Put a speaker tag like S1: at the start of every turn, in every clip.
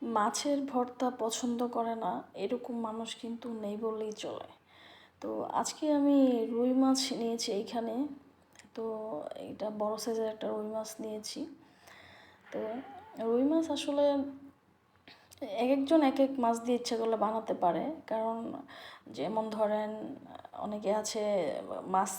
S1: মাছের ভর্তা পছন্দ করে না এরকম মানুষ কিন্তু নেই বললেই চলে। তো আজকে আমি রুই মাছ নিয়েছি এইখানে। তো এটা বড় সাইজের একটা রুই মাছ নিয়েছি। তো রুই মাছ আসলে একজন এক এক মাছ দিয়ে ইচ্ছা করলে বানাতে পারে। কারণ যেমন ধরেন অনেকে আছে মাছ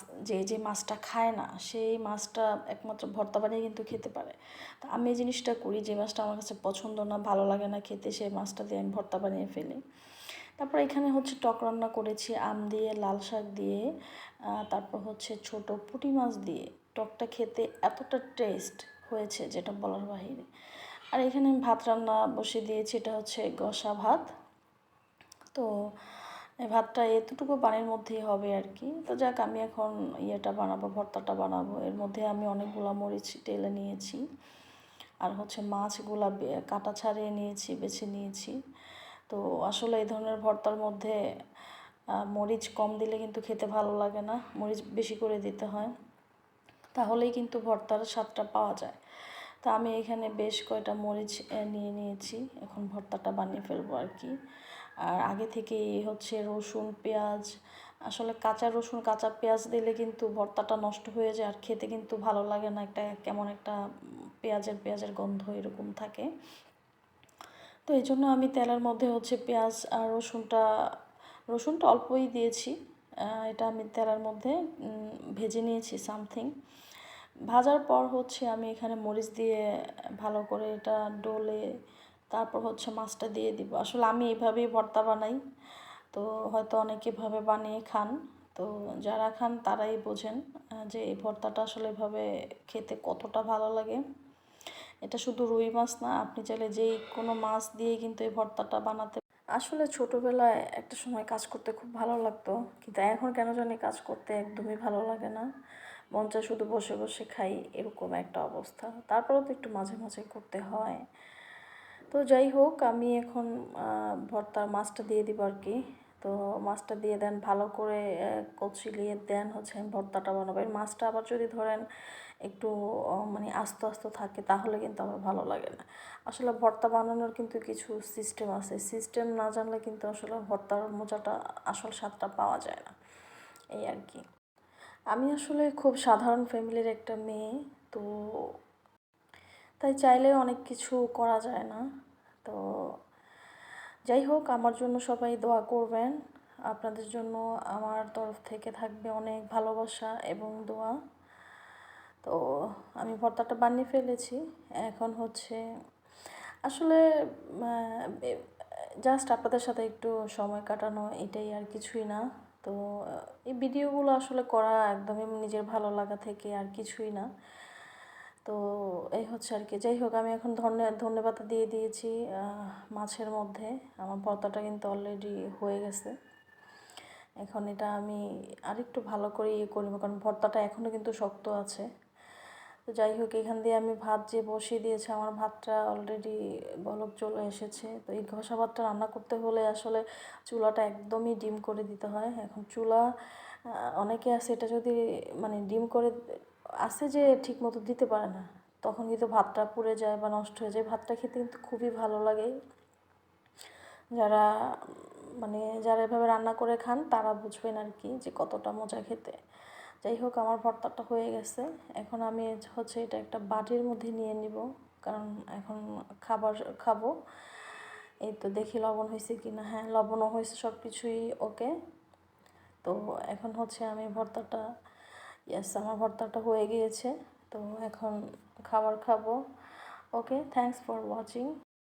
S1: যে মাছটা খায় না সেই মাছটা একমাত্র ভর্তা বানিয়ে কিন্তু খেতে পারে। তো আমি এই জিনিসটা করি, যে মাছটা আমার কাছে পছন্দ না, ভালো লাগে না খেতে, সেই মাছটা দিয়ে আমি ভর্তা বানিয়ে ফেলি। তারপর এখানে হচ্ছে টক রান্না করেছি আম দিয়ে, লাল শাক দিয়ে, তারপর হচ্ছে ছোট পুঁটি মাছ দিয়ে। টকটা খেতে এতটা টেস্ট হয়েছে যেটা বলার বাহিরে। আর এখানে আমি ভাত রান্না বসিয়ে দিয়েছি, এটা হচ্ছে গসা ভাত। তো এই ভাতটা এতটুকু পানির মধ্যেই হবে আর কি। তো যাক, আমি এখন ইয়েটা বানাবো, ভর্তাটা বানাবো। এর মধ্যে আমি অনেকগুলো মরিচ টেলে নিয়েছি, আর হচ্ছে মাছগুলা কাটা ছাড়িয়ে নিয়েছি, বেছে নিয়েছি। তো আসলে এই ধরনের ভর্তার মধ্যে মরিচ কম দিলে কিন্তু খেতে ভালো লাগে না, মরিচ বেশি করে দিতে হয়, তাহলেই কিন্তু ভর্তার স্বাদটা পাওয়া যায়। তো আমি এখানে বেশ কয়টা মরিচ নিয়ে নিয়েছি, এখন ভর্তাটা বানিয়ে ফেলবো আর কি। আর আগে থেকেই হচ্ছে রসুন পেঁয়াজ, আসলে কাঁচা রসুন কাঁচা পেঁয়াজ দিলে কিন্তু ভর্তাটা নষ্ট হয়ে যায় আর খেতে কিন্তু ভালো লাগে না, একটা কেমন একটা পেঁয়াজের গন্ধ এরকম থাকে। তো এই জন্য আমি তেলের মধ্যে হচ্ছে পেঁয়াজ আর রসুনটা অল্পই দিয়েছি। এটা আমি তেলের মধ্যে ভেজে নিয়েছি সামথিং। ভাজার পর হচ্ছে আমি এখানে মরিচ দিয়ে ভালো করে এটা ডলে তারপর হচ্ছে মাছটা দিয়ে দিব। আসলে আমি এইভাবেই ভর্তা বানাই, তো হয়তো অনেকে এভাবে বানিয়ে খান। তো যারা খান তারাই বোঝেন যে এই ভর্তাটা আসলে এভাবে খেতে কতটা ভালো লাগে। এটা শুধু রুই মাছ না, আপনি চাইলে যেই কোনো মাছ দিয়ে কিন্তু এই ভর্তাটা বানাতে। আসলে ছোটোবেলায় একটা সময় কাজ করতে খুব ভালো লাগতো, কিন্তু এখন কেন জানি কাজ করতে একদমই ভালো লাগে না, মন চায় শুধু বসে বসে খাই, এরকম একটা অবস্থা। তারপরেও তো একটু মাঝে মাঝে করতে হয়। তো যাই হোক, আমি এখন ভর্তার মাছটা দিয়ে দিব আর কি। তো মাছটা দিয়ে দেন ভালো করে কচলিয়ে দেন হচ্ছে আমি ভর্তাটা বানাবো। এই মাছটা আবার যদি ধরেন একটু মানে আস্ত আস্ত থাকে তাহলে কিন্তু আমার ভালো লাগে না। আসলে ভর্তা বানানোর কিন্তু কিছু সিস্টেম আছে, সিস্টেম না জানলে কিন্তু আসলে ভর্তার মজাটা আসল স্বাদটা পাওয়া যায় না, এই আর কি। আমি আসলে খুব সাধারণ ফ্যামিলির একটা মেয়ে, তো তাই চাইলেও অনেক কিছু করা যায় না। তো যাই হোক, আমার জন্য সবাই দোয়া করবেন। আপনাদের জন্য আমার তরফ থেকে থাকবে অনেক ভালোবাসা এবং দোয়া। তো আমি ভর্তাটা বানিয়ে ফেলেছি। এখন হচ্ছে আসলে জাস্ট আপনাদের সাথে একটু সময় কাটানো, এটাই আর কিছুই না। তো এই ভিডিওগুলো আসলে করা একদমই নিজের ভালো লাগা থেকে, আর কিছুই না। তো এই হচ্ছে আর কি। যাই হোক, আমি এখন ধন্যবাদ দিয়ে দিয়েছি মাছের মধ্যে। আমার ভর্তাটা কিন্তু অলরেডি হয়ে গেছে। এখন এটা আমি আরেকটু ভালো করে ইয়ে করবো, কারণ ভর্তাটা এখনও কিন্তু শক্ত আছে। তো যাই হোক, এখান দিয়ে আমি ভাত যে বসিয়ে দিয়েছি, আমার ভাতটা অলরেডি বলক চলে এসেছে। তো এই ঘষা ভাতটা রান্না করতে হলে আসলে চুলাটা একদমই ডিম করে দিতে হয়। এখন চুলা অনেকে আছে, এটা যদি মানে ডিম করে আছে যে ঠিক মতো দিতে পারে না, তখন কিন্তু ভাতটা পুড়ে যায় বা নষ্ট হয়ে যায়। ভাতটা খেতে কিন্তু খুবই ভালো লাগে। যারা যারা এভাবে রান্না করে খান তারা বুঝবেন আর কি যে কতটা মজা খেতে। যাই হোক, আমার ভর্তাটা হয়ে গেছে। এখন আমি হচ্ছে এটা একটা বাটির মধ্যে নিয়ে নিব, কারণ এখন খাবো। এই তো দেখি লবণ হয়েছে কি না। হ্যাঁ, লবণও হয়েছে, সব কিছুই ওকে। তো এখন হচ্ছে আমি ভর্তাটা, ইয়েস, আমার ভর্তাটা হয়ে গিয়েছে। তো এখন খাবার খাবো। ওকে, থ্যাংকস ফর ওয়াচিং।